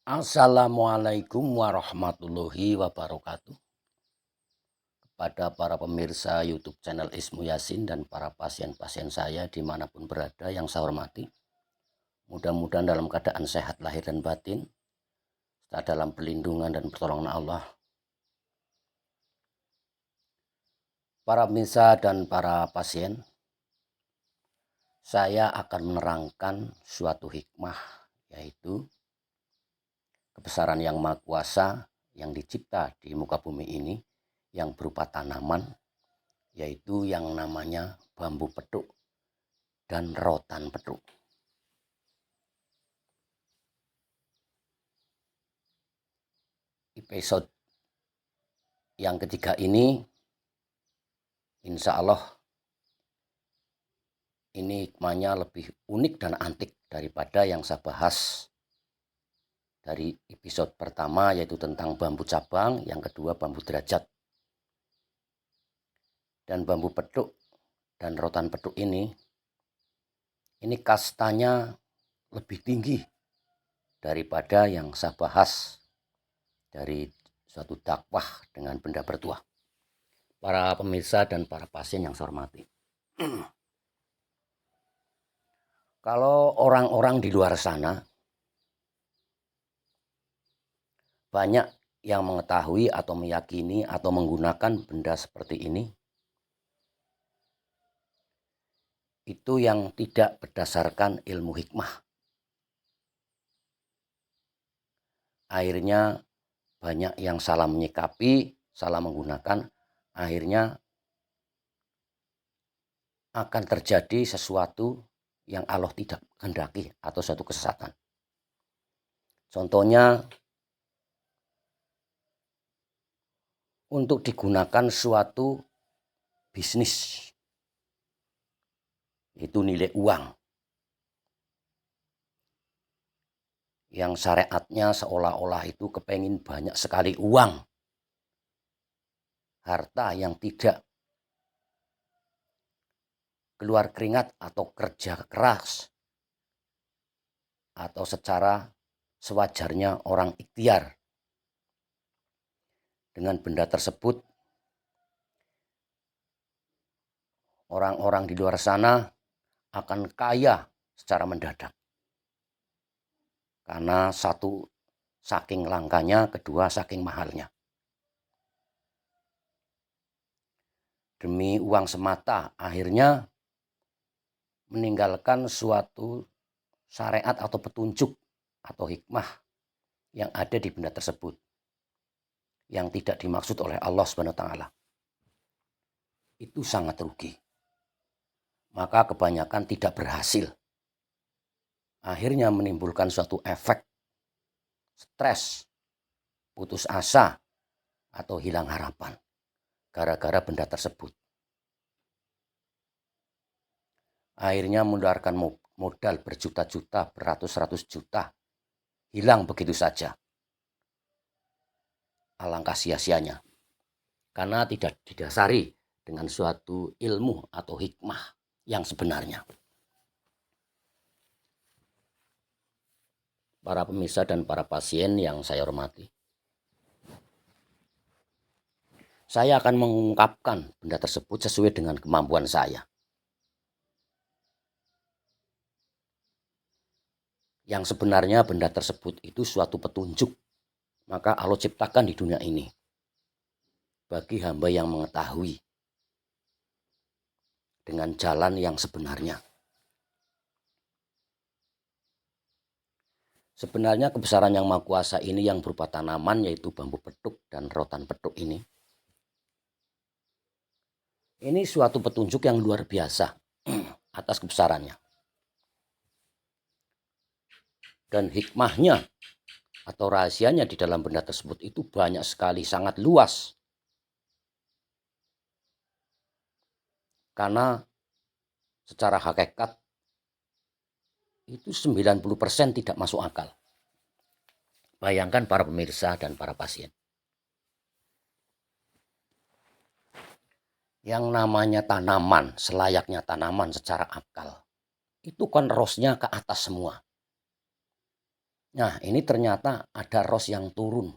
Assalamualaikum warahmatullahi wabarakatuh. Kepada para pemirsa YouTube channel Ismu Yasin dan para pasien-pasien saya dimanapun berada yang saya hormati. Mudah-mudahan dalam keadaan sehat lahir dan batin, serta dalam perlindungan dan pertolongan Allah. Para pemirsa dan para pasien, saya akan menerangkan suatu hikmah, yaitu kebesaran yang maha kuasa yang dicipta di muka bumi ini, yang berupa tanaman, yaitu yang namanya bambu petuk dan rotan petuk. Episode yang ketiga ini, insya Allah ini hikmahnya lebih unik dan antik daripada yang saya bahas dari episode pertama, yaitu tentang bambu cabang, yang kedua bambu derajat. Dan bambu petuk dan rotan petuk ini kastanya lebih tinggi daripada yang saya bahas dari suatu dakwah dengan benda bertuah. Para pemirsa dan para pasien yang saya hormati. Kalau orang-orang di luar sana banyak yang mengetahui atau meyakini atau menggunakan benda seperti ini, itu yang tidak berdasarkan ilmu hikmah. Akhirnya banyak yang salah menyikapi, salah menggunakan, akhirnya akan terjadi sesuatu yang Allah tidak kehendaki atau suatu kesesatan. Contohnya, untuk digunakan suatu bisnis, itu nilai uang, yang syariatnya seolah-olah itu kepengen banyak sekali uang, harta yang tidak keluar keringat atau kerja keras atau secara sewajarnya orang ikhtiar. Dengan benda tersebut, orang-orang di luar sana akan kaya secara mendadak. Karena satu, saking langkanya, kedua saking mahalnya. Demi uang semata, akhirnya meninggalkan suatu syariat atau petunjuk atau hikmah yang ada di benda tersebut, yang tidak dimaksud oleh Allah SWT. Itu sangat rugi. Maka kebanyakan tidak berhasil. Akhirnya menimbulkan suatu efek stres, putus asa, atau hilang harapan gara-gara benda tersebut. Akhirnya mengeluarkan modal berjuta-juta, beratus-ratus juta, hilang begitu saja. Alangkah sia-sianya, karena tidak didasari dengan suatu ilmu atau hikmah yang sebenarnya. Para pemirsa dan para pasien yang saya hormati, saya akan mengungkapkan benda tersebut sesuai dengan kemampuan saya. Yang sebenarnya benda tersebut itu suatu petunjuk, maka Allah ciptakan di dunia ini bagi hamba yang mengetahui dengan jalan yang sebenarnya. Sebenarnya kebesaran yang maha kuasa ini yang berupa tanaman, yaitu bambu petuk dan rotan petuk ini suatu petunjuk yang luar biasa atas kebesarannya. Dan hikmahnya atau rahasianya di dalam benda tersebut itu banyak sekali, sangat luas. Karena secara hakikat itu 90% tidak masuk akal. Bayangkan para pemirsa dan para pasien. Yang namanya tanaman, selayaknya tanaman secara akal, itu kan rosnya ke atas semua. Nah, ini ternyata ada ros yang turun,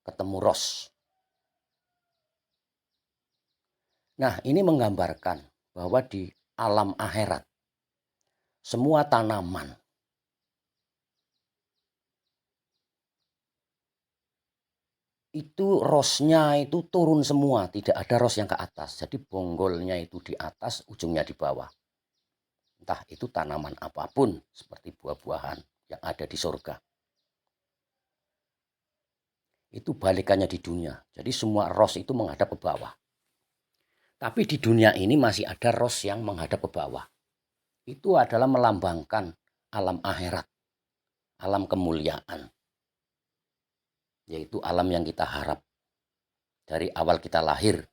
ketemu ros. Nah, ini menggambarkan bahwa di alam akhirat semua tanaman itu rosnya itu turun semua, tidak ada ros yang ke atas. Jadi bonggolnya itu di atas, ujungnya di bawah. Entah itu tanaman apapun seperti buah-buahan yang ada di surga. Itu balikannya di dunia. Jadi semua ros itu menghadap ke bawah. Tapi di dunia ini masih ada ros yang menghadap ke bawah. Itu adalah melambangkan alam akhirat, alam kemuliaan. Yaitu alam yang kita harap dari awal kita lahir.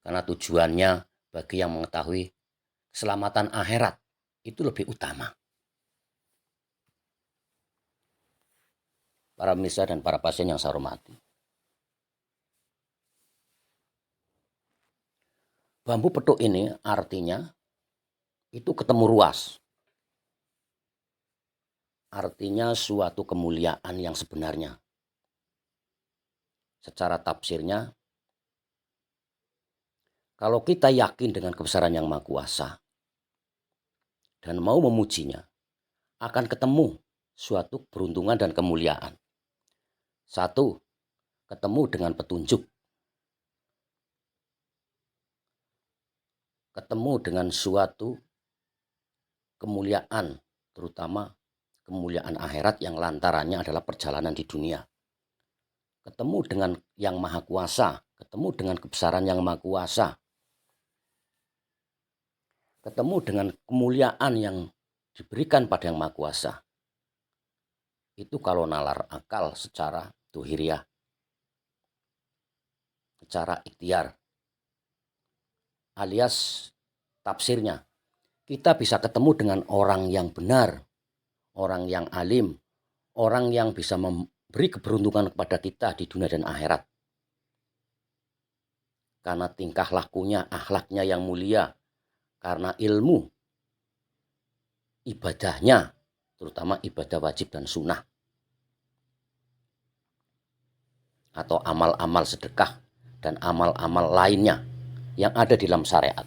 Karena tujuannya bagi yang mengetahui keselamatan akhirat itu lebih utama. Para pemirsa dan para pasien yang saya hormati. Bambu petuk ini artinya itu ketemu ruas. Artinya suatu kemuliaan yang sebenarnya. Secara tafsirnya, kalau kita yakin dengan kebesaran yang Maha Kuasa dan mau memujinya, akan ketemu suatu peruntungan dan kemuliaan. Satu, ketemu dengan petunjuk. Ketemu dengan suatu kemuliaan, terutama kemuliaan akhirat yang lantarannya adalah perjalanan di dunia. Ketemu dengan yang Maha Kuasa, ketemu dengan kebesaran yang Maha Kuasa, ketemu dengan kemuliaan yang diberikan pada yang Maha Kuasa. Itu kalau nalar akal secara tuhiriah, secara ikhtiar, alias tafsirnya. Kita bisa ketemu dengan orang yang benar, orang yang alim, orang yang bisa memberi keberuntungan kepada kita di dunia dan akhirat. Karena tingkah lakunya, akhlaknya yang mulia, karena ilmu, ibadahnya, terutama ibadah wajib dan sunnah, atau amal-amal sedekah dan amal-amal lainnya yang ada di dalam syariat.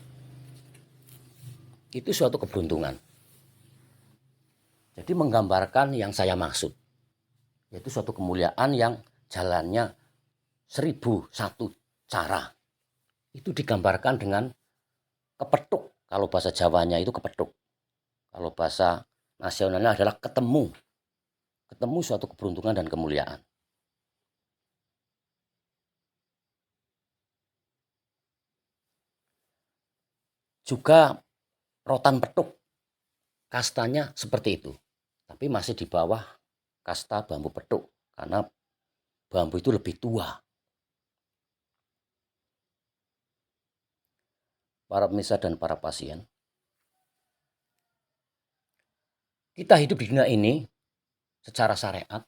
Itu suatu keberuntungan. Jadi menggambarkan yang saya maksud, yaitu suatu kemuliaan yang jalannya 1001 cara. Itu digambarkan dengan kepetuk. Kalau bahasa Jawanya itu kepetuk. Kalau bahasa nasionalnya adalah ketemu. Ketemu suatu keberuntungan dan kemuliaan. Juga rotan petuk. Kastanya seperti itu. Tapi masih di bawah kasta bambu petuk. Karena bambu itu lebih tua. Para pemirsa dan para pasien. Kita hidup di dunia ini secara syariat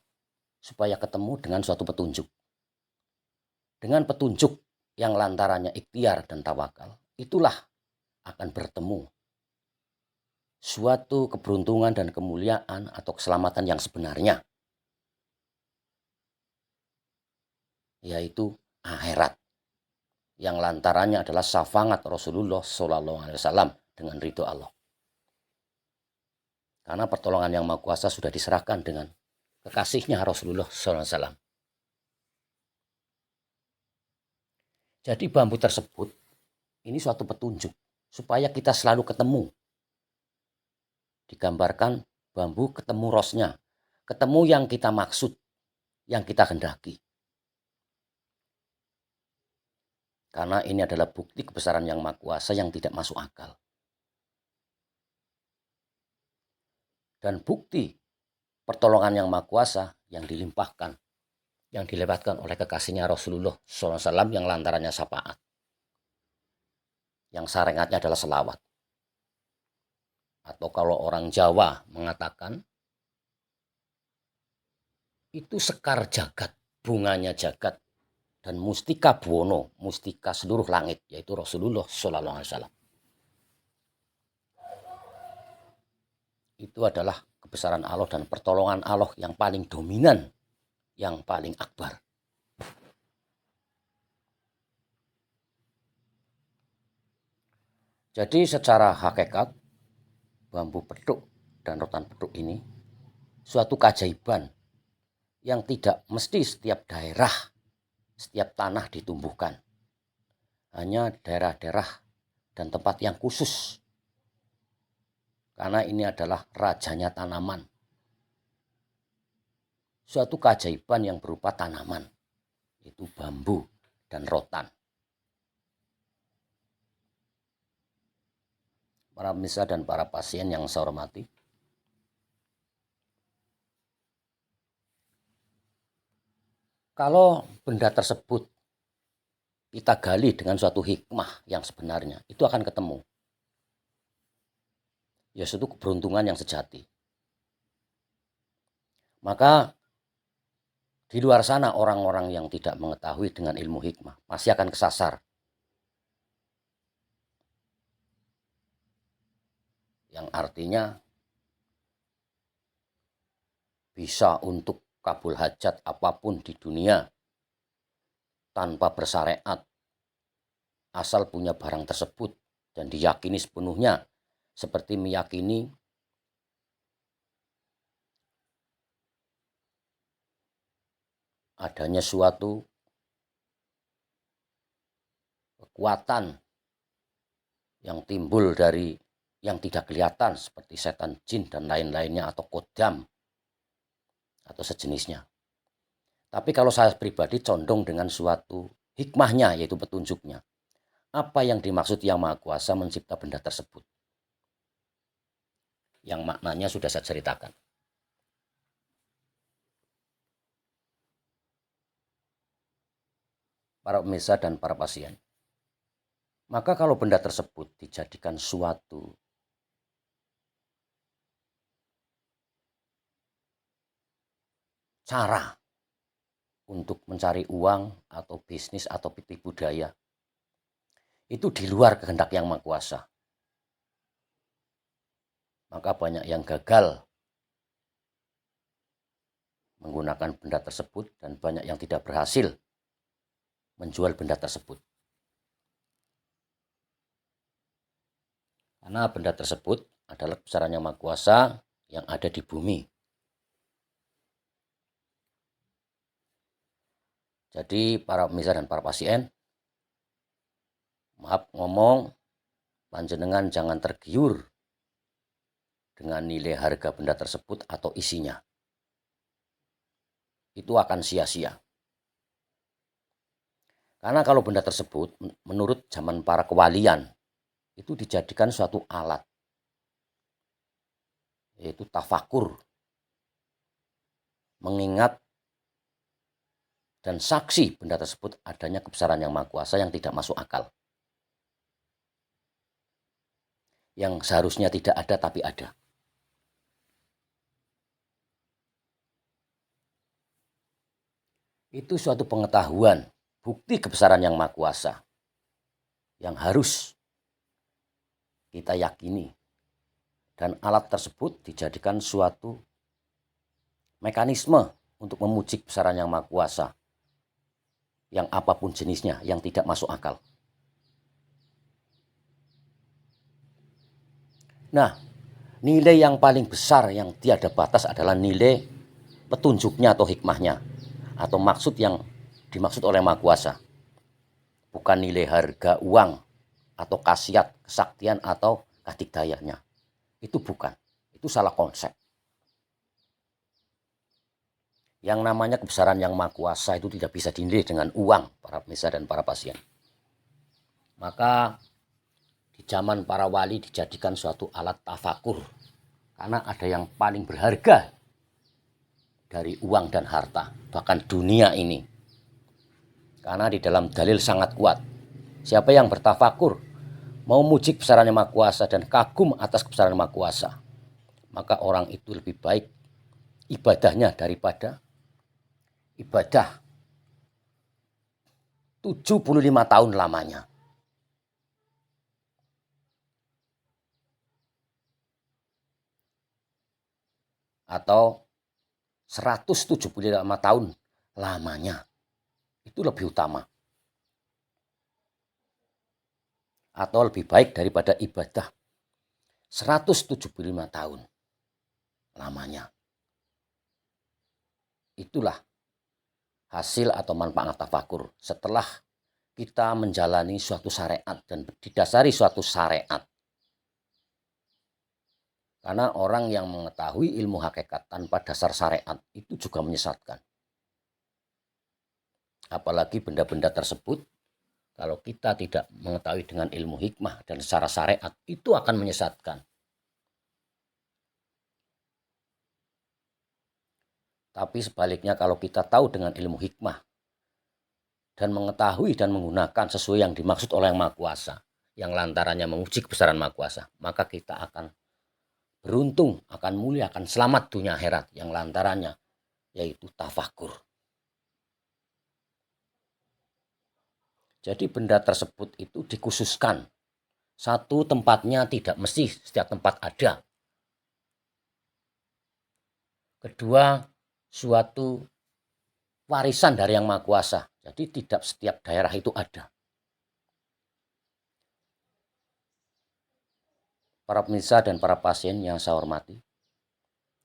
supaya ketemu dengan suatu petunjuk. Dengan petunjuk yang lantarannya ikhtiar dan tawakal, itulah akan bertemu suatu keberuntungan dan kemuliaan atau keselamatan yang sebenarnya, yaitu akhirat, yang lantarannya adalah syafaat Rasulullah SAW dengan ridho Allah. Karena pertolongan yang Maha Kuasa sudah diserahkan dengan kekasihnya Rasulullah SAW. Jadi bambu tersebut ini suatu petunjuk supaya kita selalu ketemu. Digambarkan bambu ketemu rosnya, ketemu yang kita maksud, yang kita hendaki. Karena ini adalah bukti kebesaran yang Maha Kuasa yang tidak masuk akal. Dan bukti pertolongan yang Maha Kuasa yang dilimpahkan, yang dilewatkan oleh kekasihnya Rasulullah SAW yang lantarannya syafaat. Yang syariatnya adalah selawat. Atau kalau orang Jawa mengatakan, itu sekar jagat, bunganya jagat, dan mustika buwono, mustika seluruh langit, yaitu Rasulullah SAW. itu adalah kebesaran Allah dan pertolongan Allah yang paling dominan, yang paling akbar. Jadi secara hakikat, bambu petuk dan rotan petuk ini suatu keajaiban yang tidak mesti setiap daerah, setiap tanah ditumbuhkan. Hanya daerah-daerah dan tempat yang khusus. Karena ini adalah rajanya tanaman. Suatu keajaiban yang berupa tanaman, itu bambu dan rotan. Para pemirsa dan para pasien yang saya hormati, kalau benda tersebut kita gali dengan suatu hikmah yang sebenarnya, itu akan ketemu. Ya, suatu keberuntungan yang sejati. Maka di luar sana orang-orang yang tidak mengetahui dengan ilmu hikmah pasti akan kesasar. Yang artinya bisa untuk kabul hajat apapun di dunia tanpa bersyariat, asal punya barang tersebut dan diyakini sepenuhnya, seperti meyakini adanya suatu kekuatan yang timbul dari yang tidak kelihatan seperti setan, jin dan lain-lainnya, atau kodam atau sejenisnya. Tapi kalau saya pribadi condong dengan suatu hikmahnya, yaitu petunjuknya. Apa yang dimaksud Yang Maha Kuasa mencipta benda tersebut? Yang maknanya sudah saya ceritakan. Para pemirsa dan para pasien. Maka kalau benda tersebut dijadikan suatu cara untuk mencari uang atau bisnis atau tipu daya, itu di luar kehendak Yang Maha Kuasa. Maka banyak yang gagal menggunakan benda tersebut dan banyak yang tidak berhasil menjual benda tersebut. Karena benda tersebut adalah kebesaran Yang Maha Kuasa yang ada di bumi. Jadi para pemirsa dan para pasien, maaf ngomong, panjenengan jangan tergiur dengan nilai harga benda tersebut atau isinya. Itu akan sia-sia. Karena kalau benda tersebut menurut zaman para kewalian itu dijadikan suatu alat, yaitu tafakur, mengingat dan saksi benda tersebut adanya kebesaran Yang Maha Kuasa yang tidak masuk akal. Yang seharusnya tidak ada tapi ada. Itu suatu pengetahuan, bukti kebesaran Yang Maha Kuasa yang harus kita yakini. Dan alat tersebut dijadikan suatu mekanisme untuk memuji kebesaran Yang Maha Kuasa, yang apapun jenisnya, yang tidak masuk akal. Nah, nilai yang paling besar yang tiada batas adalah nilai petunjuknya atau hikmahnya, atau maksud yang dimaksud oleh Maha Kuasa. Bukan nilai harga uang atau khasiat, kesaktian atau kadigdayanya. Itu bukan, itu salah konsep. Yang namanya kebesaran Yang Maha Kuasa itu tidak bisa dinilai dengan uang, para pemirsa dan para pasien. Maka di zaman para wali dijadikan suatu alat tafakur, karena ada yang paling berharga dari uang dan harta, bahkan dunia ini. Karena di dalam dalil sangat kuat, siapa yang bertafakur, mau muji kebesaran Yang Maha Kuasa dan kagum atas kebesaran Yang Maha Kuasa, maka orang itu lebih baik ibadahnya daripada ibadah 75 tahun lamanya. atau 175 tahun lamanya. Itu lebih utama. Atau lebih baik daripada ibadah 175 tahun lamanya. Itulah hasil atau manfaat tafakur setelah kita menjalani suatu syariat dan didasari suatu syariat. Karena orang yang mengetahui ilmu hakikat tanpa dasar syariat itu juga menyesatkan. Apalagi benda-benda tersebut, kalau kita tidak mengetahui dengan ilmu hikmah dan secara syariat, itu akan menyesatkan. Tapi sebaliknya kalau kita tahu dengan ilmu hikmah dan mengetahui dan menggunakan sesuai yang dimaksud oleh Yang Maha Kuasa, yang lantarannya memuji kebesaran Maha Kuasa, maka kita akan beruntung, akan mulia, akan selamat dunia akhirat, yang lantarannya yaitu tafakur. Jadi benda tersebut itu dikhususkan. Satu, tempatnya tidak mesti setiap tempat ada. Kedua, suatu warisan dari Yang Maha Kuasa. Jadi tidak setiap daerah itu ada. Para pemirsa dan para pasien yang saya hormati,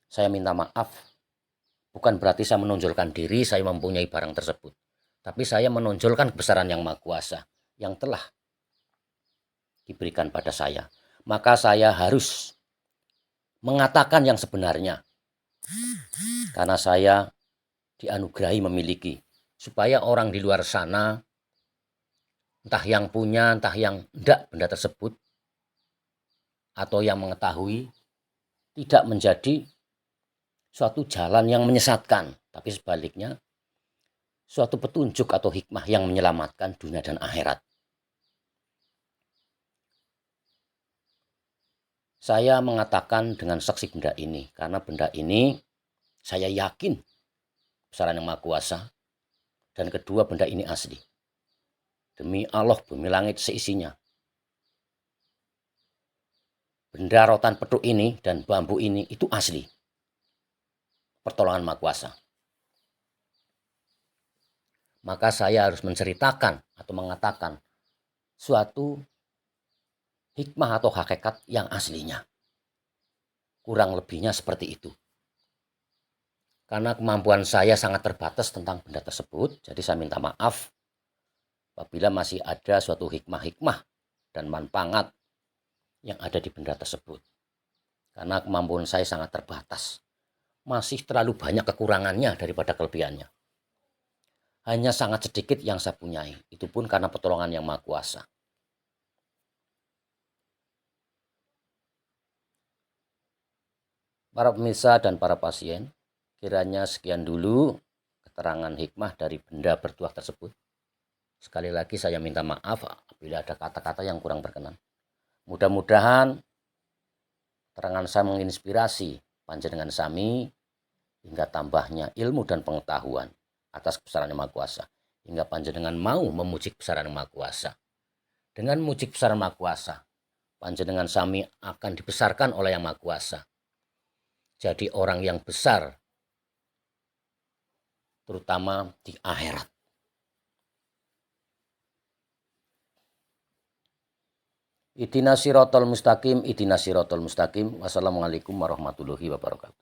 saya minta maaf. Bukan berarti saya menonjolkan diri saya mempunyai barang tersebut. Tapi saya menonjolkan kebesaran Yang Maha Kuasa yang telah diberikan pada saya. Maka saya harus mengatakan yang sebenarnya. Karena saya dianugerahi memiliki. Supaya orang di luar sana, entah yang punya, entah yang tidak benda tersebut, atau yang mengetahui, tidak menjadi suatu jalan yang menyesatkan. Tapi sebaliknya, suatu petunjuk atau hikmah yang menyelamatkan dunia dan akhirat. Saya mengatakan dengan saksi benda ini, karena benda ini saya yakin kebesaran Yang Maha Kuasa. Dan kedua, benda ini asli. Demi Allah, bumi langit seisinya. Benda rotan petuk ini dan bambu ini itu asli. Pertolongan Maha Kuasa. Maka saya harus menceritakan atau mengatakan suatu hikmah atau hakikat yang aslinya. Kurang lebihnya seperti itu. Karena kemampuan saya sangat terbatas tentang benda tersebut, jadi saya minta maaf apabila masih ada suatu hikmah-hikmah dan manfaat yang ada di benda tersebut. Karena kemampuan saya sangat terbatas. Masih terlalu banyak kekurangannya daripada kelebihannya. Hanya sangat sedikit yang saya punyai. Itu pun karena pertolongan Yang Maha Kuasa. Para pemirsa dan para pasien, kiranya sekian dulu keterangan hikmah dari benda bertuah tersebut. Sekali lagi saya minta maaf apabila ada kata-kata yang kurang berkenan. Mudah-mudahan keterangan saya menginspirasi panjenengan sami hingga tambahnya ilmu dan pengetahuan atas kebesaran Yang Maha Kuasa. Hingga panjenengan mau memuji kebesaran Yang Maha Kuasa. Dengan memuji kebesaran Maha Kuasa, panjenengan sami akan dibesarkan oleh Yang Maha Kuasa. Jadi orang yang besar, terutama di akhirat. Ihdinas siratal mustaqim, ihdinas siratal mustaqim. Wassalamualaikum warahmatullahi wabarakatuh.